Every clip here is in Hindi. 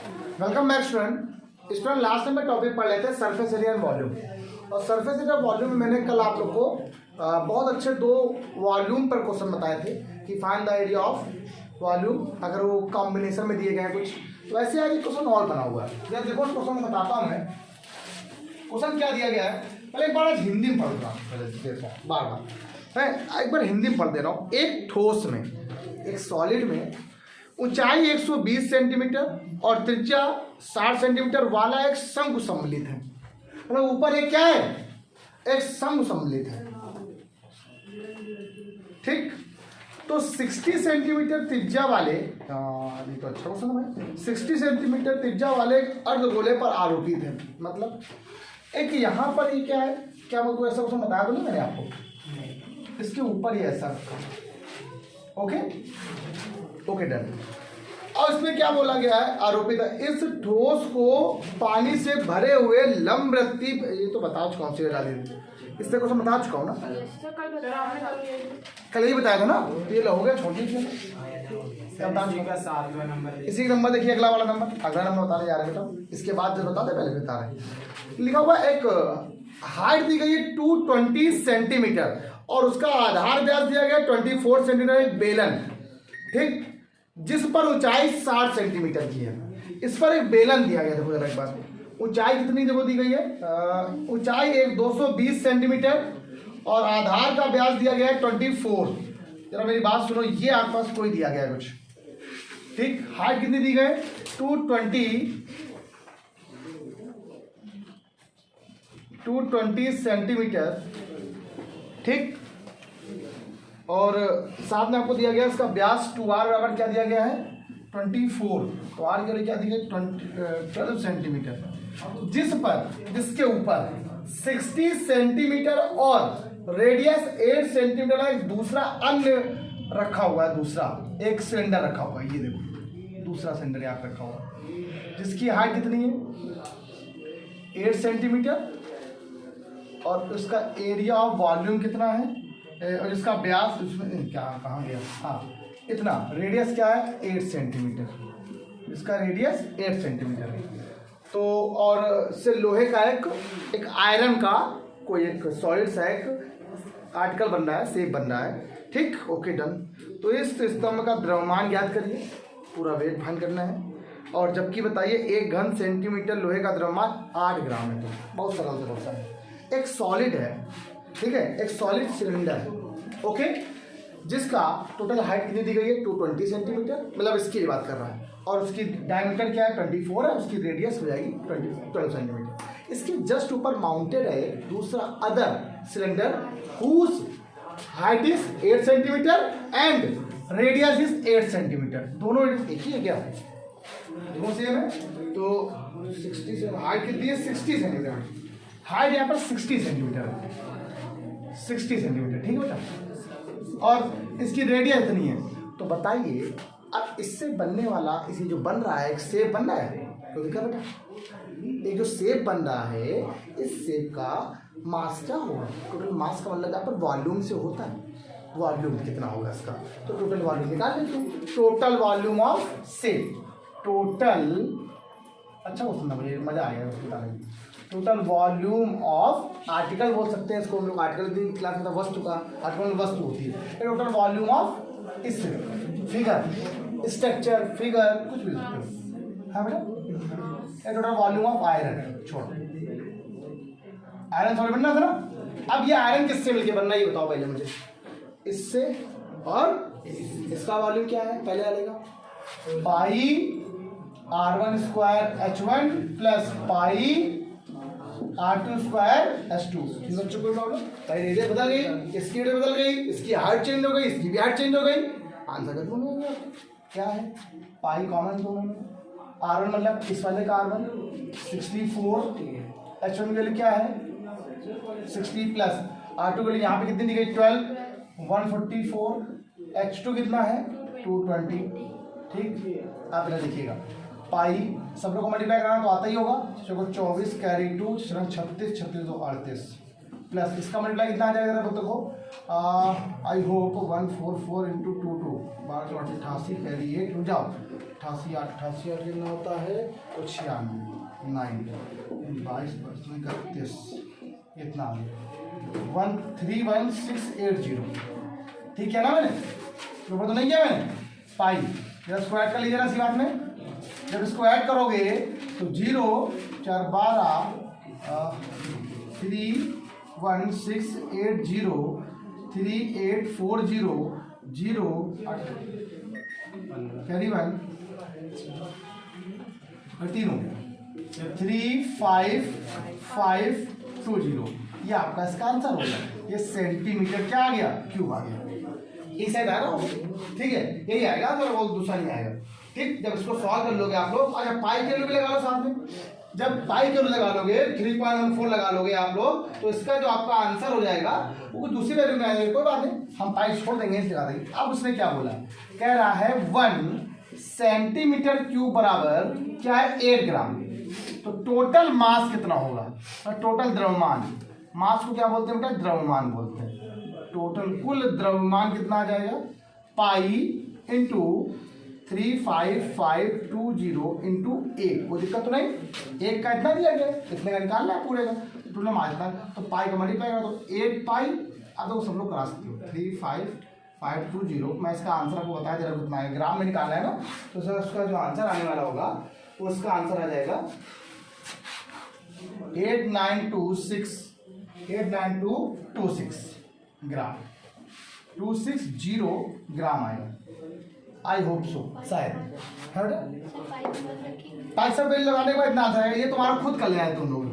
Welcome back student last time में टॉपिक पढ़ लेते हैं सरफेस एरिया एंड वॉल्यूम। और सरफेस एरिया वॉल्यूम में मैंने कल आप लोग को बहुत अच्छे दो वॉल्यूम पर क्वेश्चन बताए थे कि find the area of volume, अगर वो कॉम्बिनेशन में दिए गए हैं कुछ, तो ऐसे आगे क्वेश्चन और बना हुआ है। यार देखो क्वेश्चन बताता हूँ मैं, क्वेश्चन क्या दिया गया है। पहले एक बार आज हिंदी में पढ़ रहा हूँ, बार मैं एक बार हिंदी में पढ़ दे रहा हूँ। एक ठोस में, एक सॉलिड में ऊंचाई 120 सेंटीमीटर और त्रिज्या 60 सेंटीमीटर वाला एक शंकु सम्मिलित है। मतलब ऊपर एक क्या है, एक शंकु सम्मिलित है, ठीक। तो 60 सेंटीमीटर त्रिज्या वाले, तो अच्छा क्वेश्चन है, 60 सेंटीमीटर त्रिज्या वाले अर्धगोले पर आरोपित है। मतलब एक यहाँ पर ये क्या है, क्या मैं कोई ऐसा क्वेश्चन बताया तो नहीं मैंने आपको, इसके ऊपर ही ऐसा रखा। Okay okay done. और इसमें क्या बोला गया है, आरोपित है इस ठोस को पानी से भरे हुए लंबवृत्ति, ये तो बता चुका हूँ, इससे क्वेश्चन बता चुका हूँ ना, कल ही बताया था ना। ये हो गया, छोड़ दीजिए। इसी नंबर देखिए, अगला वाला नंबर, अगला नंबर बताने जा रहे हैं बेटा, इसके बाद जो बता दे पहले बता रहे। लिखा हुआ एक हाइट दी गई है 220 सेंटीमीटर और उसका आधार व्यास दिया गया 24 सेंटीमीटर, एक बेलन, ठीक, जिस पर ऊंचाई 60 सेंटीमीटर की है। इस पर एक बेलन दिया गया। देखो जरा एक बार, ऊंचाई कितनी देखो दी गई है, ऊंचाई एक 220 सेंटीमीटर और आधार का व्यास दिया गया है 24। जरा मेरी बात सुनो, ये आपके पास कोई दिया गया है कुछ, ठीक। हाइट कितनी दी गई, 220 सेंटीमीटर, ठीक। और साथ में आपको दिया गया इसका व्यास 2r बराबर क्या दिया गया है 24, तो r के लिए क्या दिया 12 सेंटीमीटर, जिसके ऊपर 60 सेंटीमीटर और रेडियस 8 सेंटीमीटर का एक दूसरा अन्य रखा हुआ है, दूसरा एक सिलेंडर रखा हुआ है। ये देखो दूसरा सिलेंडर यहाँ पे रखा हुआ है, जिसकी हाइट कितनी है 8 सेंटीमीटर और उसका एरिया ऑफ वॉल्यूम कितना है, और इसका व्यास उसमें क्या कहाँ गया, हाँ इतना, रेडियस क्या है 8 सेंटीमीटर, इसका रेडियस 8 सेंटीमीटर है। तो और से लोहे का एक आयरन का कोई एक सॉलिड सा एक आर्टिकल बन रहा है, शेप बन रहा है, ठीक। Okay done. तो इस स्तंभ का द्रव्यमान ज्ञात करिए, पूरा वेट फाइंड करना है। और जबकि बताइए 1 घन सेंटीमीटर लोहे का द्रव्यमान 8 ग्राम है। तो बहुत सरल से क्वेश्चन है। एक सॉलिड है, ठीक है, एक सॉलिड सिलेंडर है, ओके, जिसका टोटल हाइट कितनी दी गई है 220 सेंटीमीटर, मतलब इसकी बात कर रहा है, और उसकी डायमीटर क्या है 24 है, उसकी रेडियस हो जाएगी 12 सेंटीमीटर। इसके जस्ट ऊपर माउंटेड है दूसरा other cylinder whose height is 8 centimetre and radius is 8 centimetre. दोनों एक ही है क्या, दोनों सेम है। तो 60 से हाइट कितनी है 60 सेंटीमीटर, हाइट यहाँ पर 60 सेंटीमीटर है, 60 सेंटीमीटर, ठीक है बेटा। और इसकी रेडियस इतनी है। तो बताइए अब इससे बनने वाला, इसे जो बन रहा है एक शेप बन रहा है, तो देखा बेटा एक जो शेप बन रहा है, इस शेप का मास क्या होगा, टोटल मास का मतलब यहाँ पर वॉल्यूम से होता है, वॉल्यूम कितना होगा इसका, तो टोटल वॉल्यूम निकाल लेते हैं। Total volume of shape, total, अच्छा वो सुनना मुझे मजा आएगा बताने। टोटल वॉल्यूम ऑफ आर्टिकल बोल सकते हैं इसको हम लोग, आर्टिकल क्लास में वस्तु का, आर्टिकल में वस्तु होती है। टोटल वॉल्यूम ऑफ इस फिगर, स्ट्रक्चर, फिगर, कुछ भी हाँ बेटा, टोटल वॉल्यूम ऑफ आयरन, छोड़ आयरन सॉलिड बनना था ना। अब ये आयरन किससे मिलके बनना है ये बताओ पहले मुझे, इससे, और इसका वॉल्यूम क्या है पहले डालेगा, पाई R1 square H1 plus pi R2 square H2। बच्चों को प्रॉब्लम, रेडियस बदल गई, इसकी रेडियस बदल गई, इसकी हाइट चेंज हो गई, इसकी भी हाइट चेंज हो गई, आंसर कर दोनों होंगे। क्या है पाई कॉमन दोनों में, R1 मतलब इस वाले का R1 64, H1 के लिए क्या है 60 प्लस R2 के लिए यहाँ पे कितनी दी गई 12, 144, H2 कितना है 220, ठीक। आप इधर देखिएगा पाई सब लोग को मल्टीप्लाई करना तो आता ही होगा, चलो 24 कैरी 2 36, 36 तो 38 प्लस इसका मल्टीप्लाई कितना आ जाएगा देखो, आई होप 144 इंटू 2 1288 कैरी 8 जाओ 88 88 और कितना होता है तो 96 9 22 इतना 131680 ठीक है ना। मैंने ऊपर तो नहीं किया मैंने पाई जरा स्क्वायर कर लीजिए ना इसी बात में। जब इसको ऐड करोगे तो 0 4 12 31680 3840 0 31 3 हो गया 35520 ये आपका इसका आंसर हो गया। ये सेंटीमीटर क्या आ गया क्यूब आ गया। इस साइड आ रहा हो ठीक है यही आएगा तो वो दूसरा नहीं आएगा ठीक। जब इसको सॉल्व कर लोगे आप लोग अच्छा पाई के लिए भी लगा लो साथ में। जब पाई के लिए लगा लोगे 3.14 लगा लोगे आप लोग तो इसका जो आपका आंसर हो जाएगा वो दूसरी वैल्यू में आएगा। कोई बात नहीं हम पाई छोड़ देंगे इस लगा देंगे। अब उसने क्या बोला कह रहा है 1 सेंटीमीटर क्यूब बराबर क्या है 8 ग्राम। तो टोटल मास कितना होगा टोटल द्रव्यमान मास को क्या बोलते हैं बेटा द्रव्यमान बोलते हैं। टोटल कुल द्रव्यमान कितना आ जाएगा पाई इंटू 35520 इंटू 1 कोई दिक्कत तो नहीं। 1 का इतना दिया गया इतने का निकालना है पूरे का टोटल मास तो पाई का मल्टीप्लाई करो तो 8 पाई। अब तो सब लोग करा सकते हो 35520 मैं इसका आंसर आपको बताया जरा कितना है ग्राम में निकालना है ना। तो सर उसका जो आंसर आने वाला होगा वो उसका आंसर आ जाएगा 89226 ग्राम 260 ग्राम आएगा। आई होप सो शायद पैसा बिल लगाने के बाद इतना आंसर है। ये तुम्हारा खुद कर लेना है तुम लोग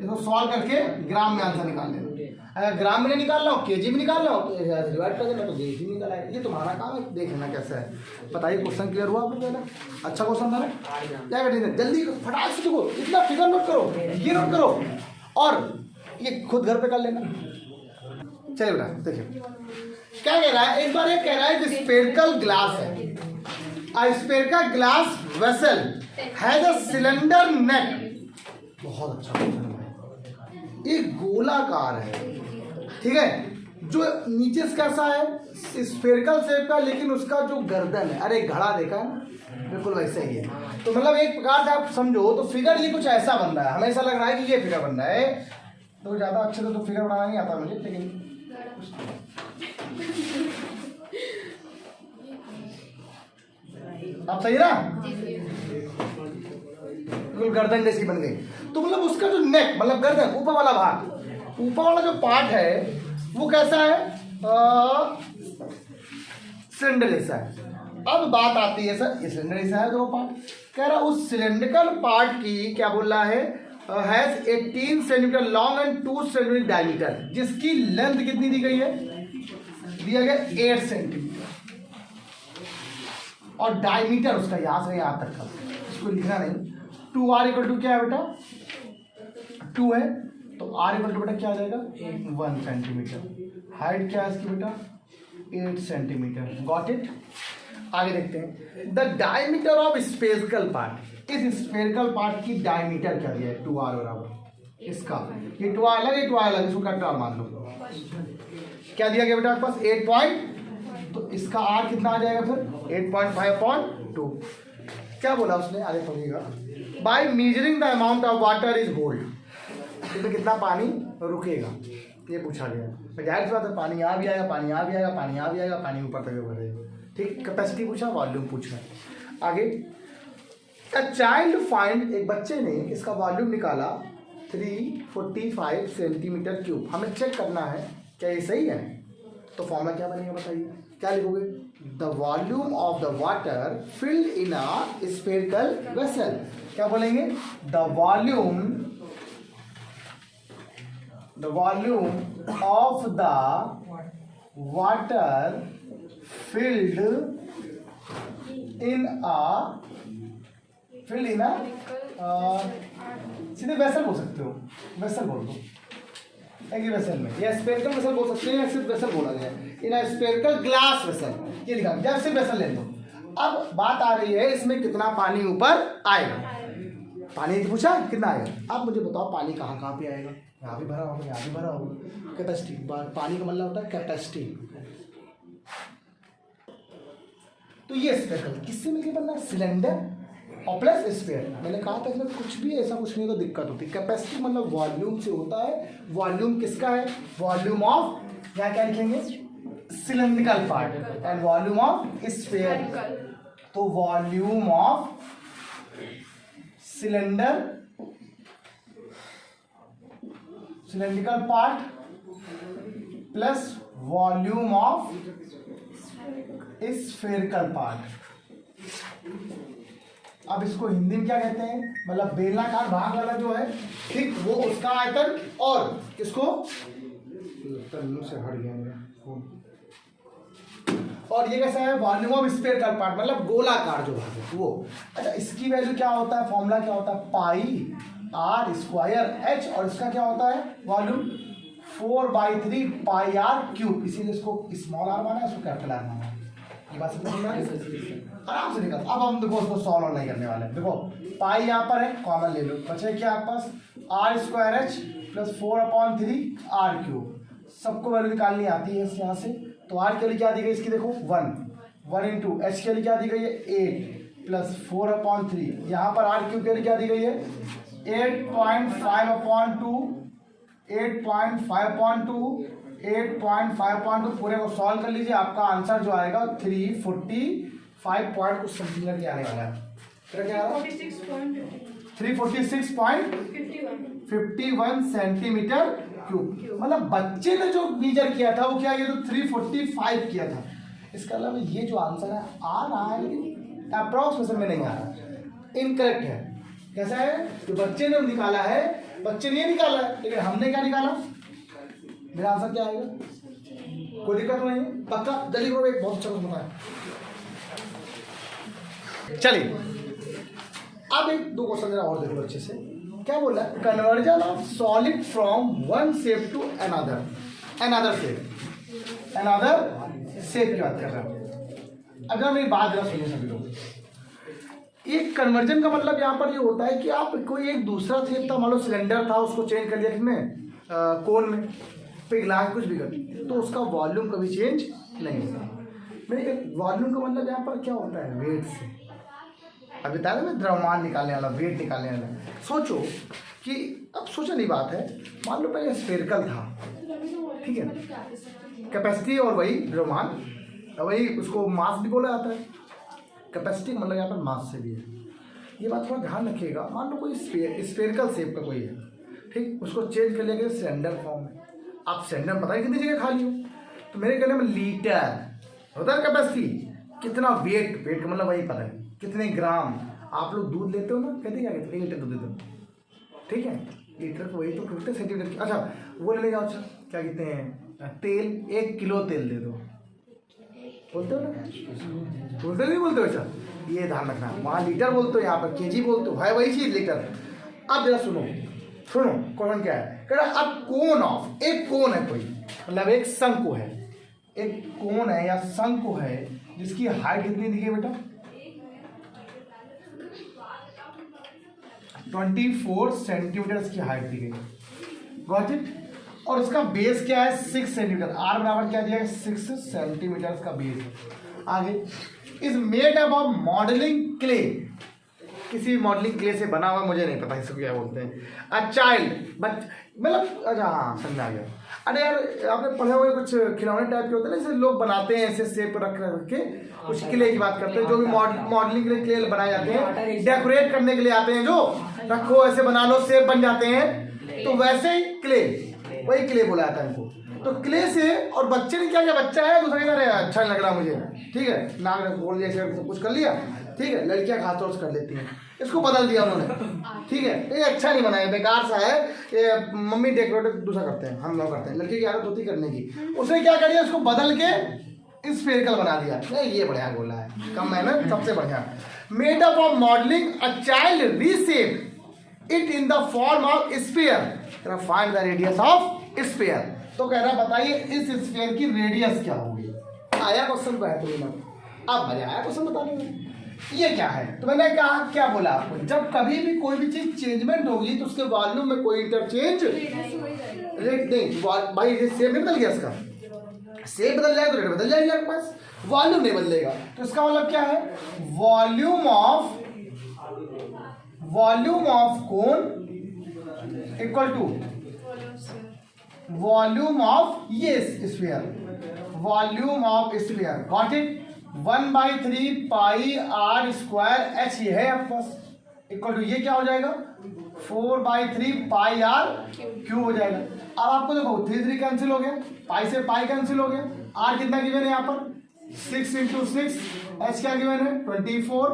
इसको सॉल्व करके ग्राम में आंसर निकाल लेना। अगर ग्राम में नहीं निकालना हो केजी में निकालना हो तो डिवाइड कर देना तो केजी में निकाला है। ये तुम्हारा काम है देख लेना कैसा है। बताइए क्वेश्चन क्लियर हुआ आप लोग ना अच्छा क्वेश्चन था ना क्या कहते जल्दी फटाक से देखो इतना फिगर नोट करो ये नोट करो और ये खुद घर पे कर लेना। चलिए बेटा देखिए क्या कह रहा है एक बार ये कह रहा है कि स्फेरिकल ग्लास है a spherical glass vessel has a cylinder neck। बहुत अच्छा क्वेश्चन है एक गोलाकार है ठीक है जो नीचे से कैसा है स्फेरिकल शेप का लेकिन उसका जो गर्दन है अरे घड़ा देखा है बिल्कुल वैसे ही है। तो मतलब एक प्रकार से आप समझो तो फिगर ये कुछ ऐसा बन रहा है हमें ऐसा लग रहा है कि ये फिगर बन रहा है। तो ज़्यादा अच्छे से तो फिगर बनाना नहीं आता मुझे लेकिन आप सही ना बिल्कुल गर्दन जैसी बन गई। तो मतलब उसका जो नेक मतलब गर्दन ऊपर वाला भाग ऊपर वाला जो पार्ट है वो कैसा है सिलेंडर जैसा है। अब बात आती है सर सिलेंडर जैसा है दो पार्ट कह रहा उस सिलेंड्रिकल पार्ट की क्या बोल रहा है has 18 centimetre long and 2 centimetre diameter जिसकी लेंथ कितनी दी गई है दिया गया 8 सेंटीमीटर और डायमीटर उसका यहां से यहां तक का इसको लिखना नहीं 2r इक्वल टू क्या है बेटा 2 है तो r इक्वल टू बेटा क्या आ जाएगा 1 सेंटीमीटर हाइट क्या है इसकी बेटा 8 सेंटीमीटर गॉट इट। आगे देखते हैं the diameter of spherical part इस स्फेरिकल पार्ट की डायमीटर क्या दिया है 2r बराबर इसका ये 2r अलग है 2r अलग इसको कैपिटल मान लो क्या दिया गया बेटा आपके पास 8 पॉइंट तो इसका r कितना आ जाएगा फिर 8.5/2 क्या बोला उसने आगे पढ़िएगा by measuring the amount of water is hold इसमें कितना पानी रुकेगा ये पूछा गया। जाहिर सी बात है पानी यहाँ भी आएगा पानी यहाँ भी आएगा पानी यहाँ भी आएगा पानी ऊपर तक बढ़ेगा ठीक। कैपेसिटी पूछा वॉल्यूम पूछा आगे अ चाइल्ड फाइंड एक बच्चे ने इसका वॉल्यूम निकाला 345 सेंटीमीटर क्यूब। हमें चेक करना है क्या ये सही है तो फॉर्मूला क्या बनेगा बताइए क्या लिखोगे the volume of the water filled in a spherical vessel क्या बोलेंगे the volume of the water filled in a सीधे वेसल बोल सकते हो वेसल बोल दो एक वेसल में या स्फेरिकल वेसल बोल सकते हैं या सिर्फ वेसल बोला गया इन अ स्फेरिकल ग्लास वेसल ये लिखा या सिर्फ वेसल ले दो। अब बात आ रही है इसमें कितना पानी ऊपर आएगा पानी पूछा कितना आएगा। अब मुझे बताओ पानी कहाँ कहाँ पे आएगा यहाँ भी भरा होगा यहाँ भी भरा होगा कैपेसिटी पानी का मतलब होता है कैपेसिटी। तो तो ये स्फेरिकल किससे मिलकर बनना है? सिलेंडर और प्लस स्फीयर। मैंने कहा था इसमें कुछ भी ऐसा कुछ नहीं तो दिक्कत होती। कैपेसिटी मतलब वॉल्यूम से होता है। वॉल्यूम किसका है? वॉल्यूम ऑफ, यहाँ क्या लिखेंगे? Cylindrical part and volume of sphere. तो volume of cylindrical part plus volume of spherical part. अब इसको हिंदी में क्या कहते हैं? मतलब बेलनाकार भाग वाला जो है, ठीक, वो उसका आयतन, और इसको से हट गया मेरा फोन। और ये कैसा है? वॉल्यूम ऑफ स्फेरिकल पार्ट, मतलब गोलाकार जो भाग है वो। अच्छा, इसकी वैल्यू क्या होता है? फॉर्मूला क्या होता है? पाई आर स्क्वायर एच, और इसका क्या होता है? Volume 4/3 pi r cube. इसीलिए इसको स्मॉल आर माना है, इसको कैपिटल आर माना है। ये बात समझ में आ रही? आराम से निकल। अब हम देखो उसको सॉल्व नहीं करने वाले। देखो पाई यहाँ पर है, कॉमन ले लो, बचे क्या आपके पास? R square H plus 4/3 R cube. सबको वैल्यू निकालनी आती है यहाँ से। तो आर के लिए क्या दी गई इसकी? देखो 1 इंटू एच के लिए क्या दी गई है? 8 प्लस 4/3। यहाँ पर आर क्यूब के लिए क्या दी गई है? 8.5/2 पूरे को सॉल्व कर लीजिए। आपका आंसर जो आएगा 345 पॉइंट कुछ समथिंग करके आने वाला है। फिर क्या आ रहा है? 346.51 सेंटीमीटर क्यूब। मतलब बच्चे ने जो मेजर किया था वो क्या? ये तो 345 किया था। इसका अलावा ये जो आंसर है आ रहा है, लेकिन अप्रोक्सीमेशन में नहीं आ रहा, इनकरेक्ट है। कैसा है? जो बच्चे ने निकाला है, बच्चे ने ये निकाला है, लेकिन हमने क्या निकाला? मेरा आंसर क्या आएगा? कोई दिक्कत नहीं, पक्का? जल्दी करो, एक बहुत अच्छा होता है। चलिए अब एक दो क्वेश्चन जरा और देख लो अच्छे से। क्या बोला? Conversion of solid from one shape to another shape की बात कर रहा हूं। अगर मेरी बात जरा सुनिए सभी लोग। एक कन्वर्जन का मतलब यहाँ पर ये होता है कि आप कोई एक दूसरा शेप था, मान लो सिलेंडर था, उसको चेंज कर लिया किसमें? कोन में, पिघला कुछ भी कर, तो उसका वॉल्यूम कभी चेंज नहीं होता। मेरे वॉल्यूम का मतलब यहाँ पर क्या होता है? वेट से। अभी बता रहे मैं द्रव्यमान निकालने वाला, वेट निकालने वाला। सोचो कि अब सोचने की बात है, मान लो पहले स्फेरिकल था, ठीक है, कैपेसिटी और वही द्रव्यमान, वही उसको मास भी बोला जाता है। कैपेसिटी मतलब यहाँ पर मास से भी है। ये बात थोड़ा ध्यान रखिएगा। मान लो कोई स्फेरिकल शेप का कोई है, ठीक, उसको चेंज कर लिया गया सिलेंडर फॉर्म में। आप सिलेंडर पता है कितनी जगह खाली हो, तो मेरे कहने में लीटर होता है कैपेसिटी। कितना वेट का मतलब वही पता है, कितने ग्राम। आप लोग दूध लेते हो ना, कहते क्या कहते? 1 लीटर दूध देते हो, ठीक है, लीटर तो वही तो कहते सेंटीमीटर की। अच्छा वो ले जाओ, अच्छा क्या कहते हैं? तेल, 1 किलो तेल दे दो, बोलते हो ना? बोलते नहीं बोलते हो? अच्छा ये ध्यान रखना, वहाँ लीटर बोलते हो, यहाँ पर केजी बोलते हो, है वही चीज़ लीटर। अब जरा सुनो क्वेश्चन क्या है? कह रहा अब कोन ऑफ, एक कोन है कोई, मतलब एक शंकु है, एक कोन है या शंकु है जिसकी हाइट कितनी दी है बेटा? 24 सेंटीमीटर इसकी हाइट दी गई, गॉट इट? और उसका बेस क्या है? 6 सेंटीमीटर। आर बराबर क्या दिया है? 6 सेंटीमीटर का बेस। आगे is made up of modelling clay, किसी मॉडलिंग क्ले से बना हुआ, मुझे नहीं पता इसको क्या बोलते हैं। अ चाइल्ड, मतलब अच्छा हाँ समझ आ गया। अरे यार आपने पढ़े हुए कुछ खिलौने टाइप के होते हैं ना, जैसे लोग बनाते हैं ऐसे शेप रख के, कुछ क्ले की बात करते हैं, जो भी मॉडलिंग के लिए क्ले बनाए जाते हैं, डेकोरेट करने के लिए आते हैं, जो रखो ऐसे बना लो शेप बन जाते हैं, तो वैसे ही क्ले, वही क्ले बोला जाता है इनको। तो क्ले से, और बच्चे ने क्या किया? बच्चा है दूसरा कह रहा है अच्छा लग रहा मुझे, ठीक है, नाक ने बोल दिया, सब कुछ कर लिया, ठीक है, लड़कियां खास तौर से कर लेती हैं, इसको बदल दिया उन्होंने, ठीक है, ये अच्छा नहीं बनाया, बेकार सा है ये। मम्मी डेकोरेट दूसरा करते हैं, हम लोग करते हैं, लड़की की आदत होती करने की, उसने क्या कर दिया? उसको बदल के स्फेरिकल बना दिया। नहीं ये बढ़िया बोला है, कम मेहनत सबसे बढ़िया। Made up of modelling a child reshape it in the form of sphere, find the radius of sphere. तो कह रहा बताइए इस स्फीयर की रेडियस क्या होगी? आया क्वेश्चन को है तो अब मजा आया क्वेश्चन बताने में। ये क्या है? तो मैंने कहा क्या बोला आपको, जब कभी भी कोई भी चीज चेंजमेंट होगी तो उसके वॉल्यूम में कोई इंटरचेंज रेट नहीं, भाई ये सेम नहीं बदल गया इसका, शेप बदल जाएगा तो रेट बदल जाएगी आपके पास, वॉल्यूम नहीं बदलेगा। तो इसका मतलब क्या है, volume of cone equal to volume of ये sphere, volume of sphere, got it. 1/3 pi R square H ये है आपके पास, इक्वल टू ये क्या हो जाएगा 4/3 पाई आर क्यूब हो जाएगा। अब आपको देखो 3 कैंसिल हो गया, पाई से पाई कैंसिल हो गया, आर कितना गिवन है यहाँ पर 6 × 6, एच क्या गिवन है 24,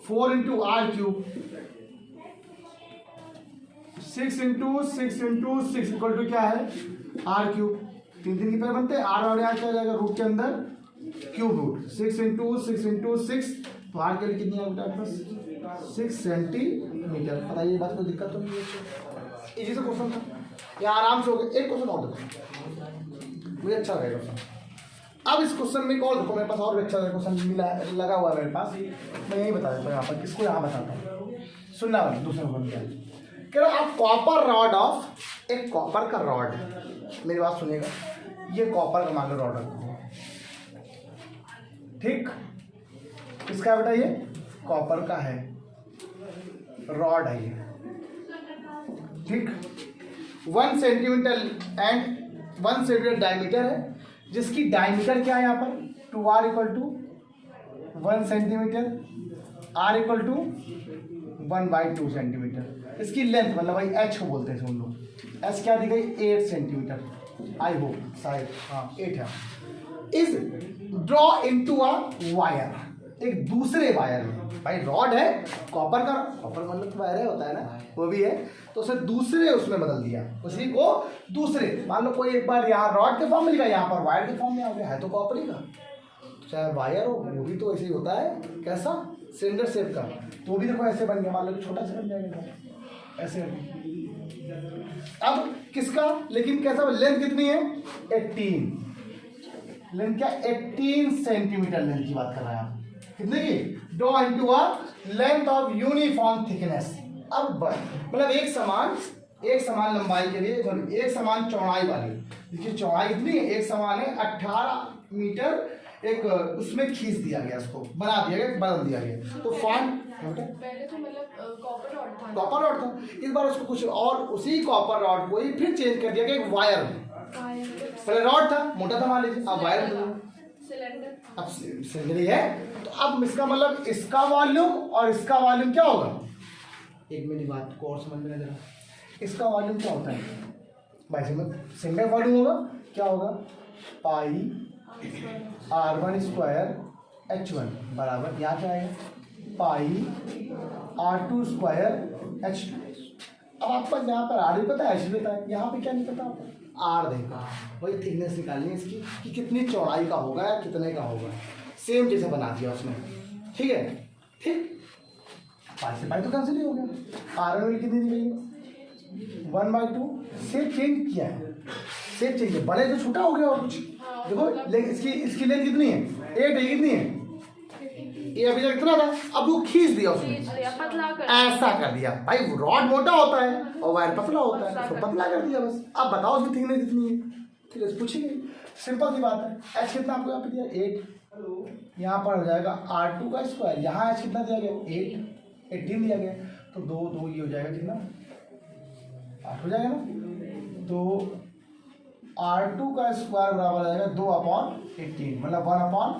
4 × आर क्यूब, 6 × 6 इक्वल टू क्या है आर क्यूब। 3 की पेयर बनते हैं, आर और यहाँ क्या हो जाएगा रूट के अंदर क्यूब रूट, 6 × 6 तो आर के लिए कितनी है 6 सेंटीमीटर। पता ये बात कोई दिक्कत तो नहीं है, इजी से क्वेश्चन था, ये आराम से हो गया। एक क्वेश्चन और देखो, मुझे अच्छा लगेगा क्वेश्चन। अब इस क्वेश्चन में एक और देखो, मेरे पास और भी अच्छा क्वेश्चन मिला लगा हुआ है मेरे पास, मैं यही बता देता हूँ यहाँ पर, इसको यहाँ बताता हूँ, सुनना वाला दूसरा क्वेश्चन क्या है। कह रहा आप कॉपर रॉड ऑफ, एक कॉपर का रॉड, मेरी बात सुनिएगा, ये कॉपर का मान लो रॉड रखो, ठीक, किसका बेटा ये कॉपर का है, रॉड है ये, ठीक, 1 सेंटीमीटर एंड 1 सेंटीमीटर डायमीटर है, जिसकी डायमीटर क्या है यहाँ पर 2r = 1 सेंटीमीटर, r = 1/2 सेंटीमीटर। इसकी लेंथ मतलब भाई h को बोलते हैं हम लोग, h क्या दी गई 8 सेंटीमीटर, आई होप शायद हाँ 8 है। Is draw into a wire, एक दूसरे वायर में, भाई रॉड है कॉपर का, कॉपर मतलब तो वायर है होता है ना, वो भी है, तो उसे दूसरे उसमें बदल दिया, उसी को दूसरे, मान लो कोई एक बार यहाँ रॉड के फॉर्म में लिखा, यहाँ पर वायर के फॉर्म में आ गया, है तो कॉपर ही का, चाहे वायर हो वो भी तो ऐसे ही होता है, कैसा सिलेंडर शेप का, तो भी देखो ऐसे बन गया, मान लो छोटा सा बन जाएगा ऐसे। अब किसका लेकिन कैसा, लेंथ कितनी है 18, लेंथ क्या 18 सेंटीमीटर लेंथ की बात कर रहे हैं आप, कितने की, draw into a length of uniform thickness. अब मतलब एक समान लंबाई के लिए, एक समान चौड़ाई वाली, देखिए चौड़ाई कितनी है, एक समान है 18 मीटर, एक उसमें खींच दिया गया, उसको बना दिया गया, बदल दिया गया, तो फॉन्ट पहले तो मतलब कॉपर रॉड था, इस बार उसको कुछ और उसी कॉपर रॉड को ही फिर चेंज कर दिया गया एक वायर में, पहले रॉड था मोटा था मान लीजिए, अब वायर सिलेंडर, अब सिलेंडर ही है, तो अब इसका मतलब इसका वॉल्यूम और इसका वॉल्यूम क्या होगा, एक मेरी बात को और समझ में जरा, इसका वॉल्यूम क्या होता है भाई, समझ सिंगल वॉल्यूम होगा क्या होगा, पाई r1² h1 बराबर यहाँ क्या आएगा पाई r2² h2। अब आपको यहाँ पर r भी पता है, h भी पता है, यहाँ पे क्या नहीं पता आपको, r देखा, वही थिकनेस निकालनी है इसकी कि कितनी चौड़ाई का होगा या कितने का होगा, सेम जैसे बना दिया उसने, ठीक है, ठीक, पाई से पाई तो कैंसिल ही हो गया, r में कितनी दी गई है 1/2, शेप चेंज किया है, शेप चेंज है, बड़े तो छोटा हो गया और कुछ, देखो इसकी लेंथ कितनी है 8 है, कितनी है ये अभी तक इतना था, अब वो खींच दिया उसने, ऐसा कर दिया भाई, रॉड मोटा होता है और वायर पतला होता है, उसको पतला कर दिया बस। अब बताओ उसकी थिकनेस कितनी है, ठीक है पूछिए, सिंपल सी बात है, एच कितना आपको यहाँ पे दिया 8, यहाँ पर हो जाएगा r2², यहाँ एच कितना दिया गया 8, 18 दिया गया, तो 2 ये हो जाएगा कितना 8 हो जाएगा ना, तो r2² बराबर आ जाएगा 2/18, मतलब 1/9,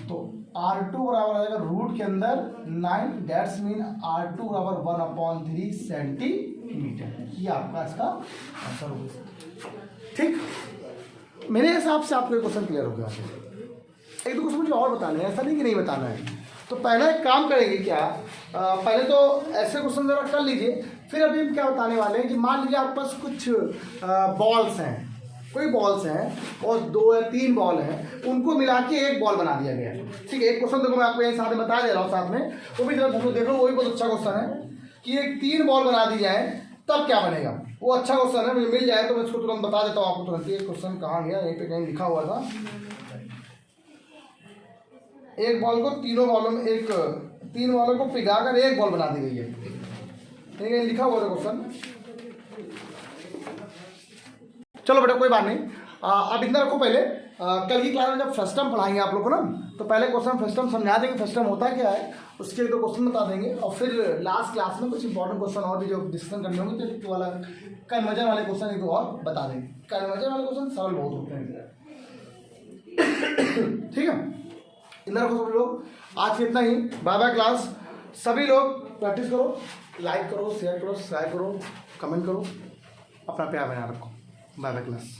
तो r2 बराबर आ जाएगा रूट के अंदर 9, दैट्स मीन r2 बराबर 1/3 सेंटीमीटर, ये आपका इसका आंसर होगा, ठीक। मेरे हिसाब से आपको ये क्वेश्चन क्लियर हो गया, एक दो क्वेश्चन मुझे और बताना है, ऐसा नहीं कि नहीं बताना है, तो पहले एक काम करेंगे क्या, पहले तो ऐसे क्वेश्चन जरा कर लीजिए, फिर अभी हम क्या बताने वाले हैं कि मान लीजिए आपके पास कुछ बॉल्स हैं, कोई बॉल्स हैं और 2 या 3 बॉल हैं, उनको मिला के एक बॉल बना दिया गया है, ठीक है। एक क्वेश्चन देखो मैं आपको यही साथ में बता दे रहा हूँ, साथ में वो भी जरा देखो, वो भी बहुत अच्छा क्वेश्चन है कि एक 3 बॉल बना दी जाए तब क्या बनेगा, वो अच्छा क्वेश्चन है, मुझे मिल जाए तो मैं इसको तुरंत बता देता हूँ आपको तुरंत। ये क्वेश्चन कहाँ गया, यहीं पे कहीं लिखा हुआ था, एक बॉल को तीनों बॉलों में, 3 बॉलों को पिघला कर एक बॉल बना दी गई है, ठीक है, लिखा हुआ था क्वेश्चन। चलो बेटा कोई बात नहीं, अब इतना रखो पहले। कल की क्लास में जब फर्स्ट टर्म पढ़ाएंगे आप लोग को ना, तो पहले क्वेश्चन फर्स्ट टर्म समझा देंगे, फर्स्ट टर्म होता क्या है, उसके एक दो क्वेश्चन बता देंगे, और फिर लास्ट क्लास में कुछ इंपॉर्टेंट क्वेश्चन और भी जो डिस्कशन करने होंगे, तो एक वाला कन्वर्जन वाले क्वेश्चन एक दो और बता देंगे। कन्वर्जन वाले क्वेश्चन सरल बहुत होते हैं। ठीक है, इतना रखो सब लोग। आज के इतना ही, बाय बाय क्लास। सभी लोग प्रैक्टिस करो, लाइक करो, शेयर करो, सब्सक्राइब करो, कमेंट करो, अपना प्यार बना रखो। Bye bye class.